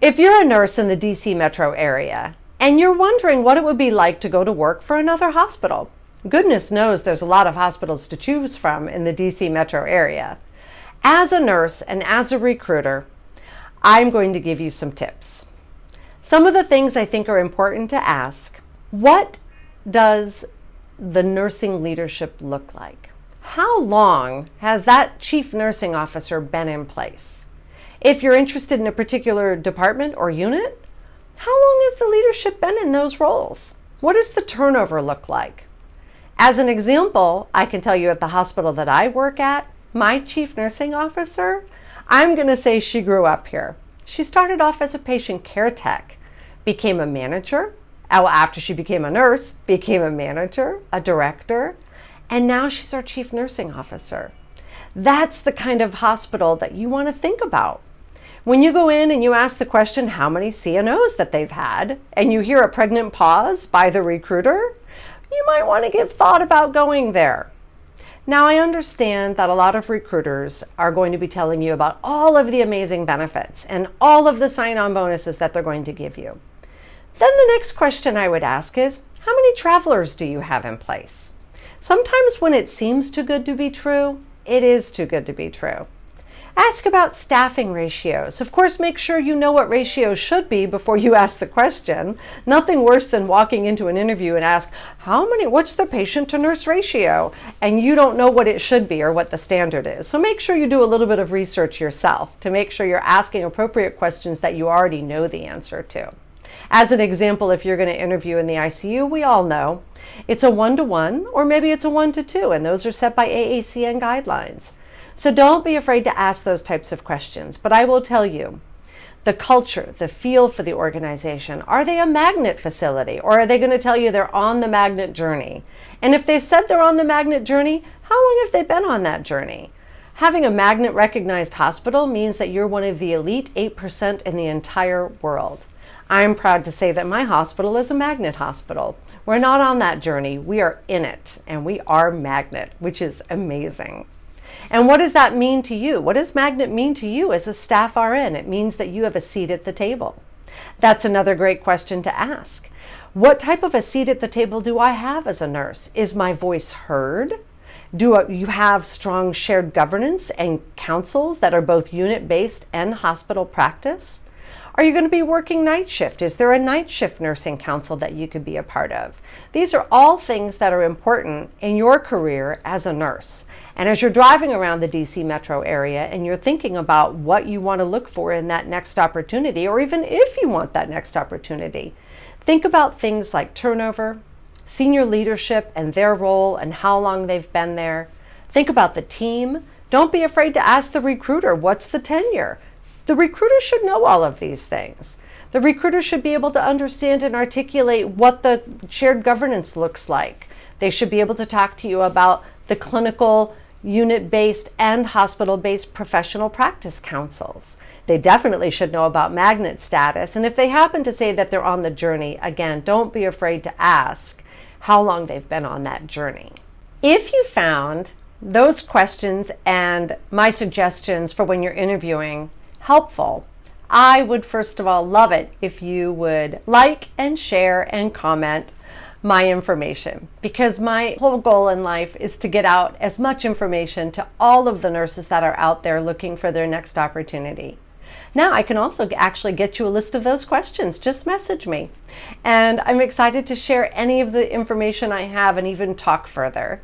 If you're a nurse in the DC metro area and you're wondering what it would be like to go to work for another hospital, goodness knows there's a lot of hospitals to choose from in the DC metro area. As a nurse and as a recruiter, I'm going to give you some tips. Some of the things I think are important to ask: what does the nursing leadership look like? How long has that chief nursing officer been in place? If you're interested in a particular department or unit, how long has the leadership been in those roles? What does the turnover look like? As an example, I can tell you at the hospital that I work at, my chief nursing officer, I'm going to say she grew up here. She started off as a patient care tech, became a manager, after she became a nurse, became a manager, a director, and now she's our chief nursing officer. That's the kind of hospital that you want to think about. When you go in and you ask the question how many CNOs that they've had, and you hear a pregnant pause by the recruiter, you might want to give thought about going there. Now, I understand that a lot of recruiters are going to be telling you about all of the amazing benefits and all of the sign-on bonuses that they're going to give you. Then the next question I would ask is, how many travelers do you have in place? Sometimes when it seems too good to be true, it is too good to be true. Ask about staffing ratios. Of course, make sure you know what ratios should be before you ask the question. Nothing worse than walking into an interview and ask, what's the patient to nurse ratio? And you don't know what it should be or what the standard is. So make sure you do a little bit of research yourself to make sure you're asking appropriate questions that you already know the answer to. As an example, if you're going to interview in the ICU, we all know it's a 1-to-1 or maybe it's a 1-to-2, and those are set by AACN guidelines. So don't be afraid to ask those types of questions. But I will tell you, the culture, the feel for the organization, are they a magnet facility, or are they going to tell you they're on the magnet journey? And if they've said they're on the magnet journey, how long have they been on that journey? Having a magnet recognized hospital means that you're one of the elite 8% in the entire world. I'm proud to say that my hospital is a magnet hospital. We're not on that journey, we are in it, and we are magnet, which is amazing. And what does that mean to you? What does magnet mean to you as a staff RN? It means that you have a seat at the table. That's another great question to ask. What type of a seat at the table do I have as a nurse? Is my voice heard? Do you have strong shared governance and councils that are both unit-based and hospital practice? Are you going to be working night shift? Is there a night shift nursing council that you could be a part of? These are all things that are important in your career as a nurse. And as you're driving around the DC metro area and you're thinking about what you want to look for in that next opportunity, or even if you want that next opportunity, think about things like turnover, senior leadership and their role and how long they've been there. Think about the team. Don't be afraid to ask the recruiter, what's the tenure? The recruiter should know all of these things. The recruiter should be able to understand and articulate what the shared governance looks like. They should be able to talk to you about the clinical, unit-based and hospital-based professional practice councils. They definitely should know about magnet status. And if they happen to say that they're on the journey, again, don't be afraid to ask how long they've been on that journey. If you found those questions and my suggestions for when you're interviewing helpful, I would first of all love it if you would like and share and comment my information, because my whole goal in life is to get out as much information to all of the nurses that are out there looking for their next opportunity. Now I can also actually get you a list of those questions. Just message me. And I'm excited to share any of the information I have and even talk further.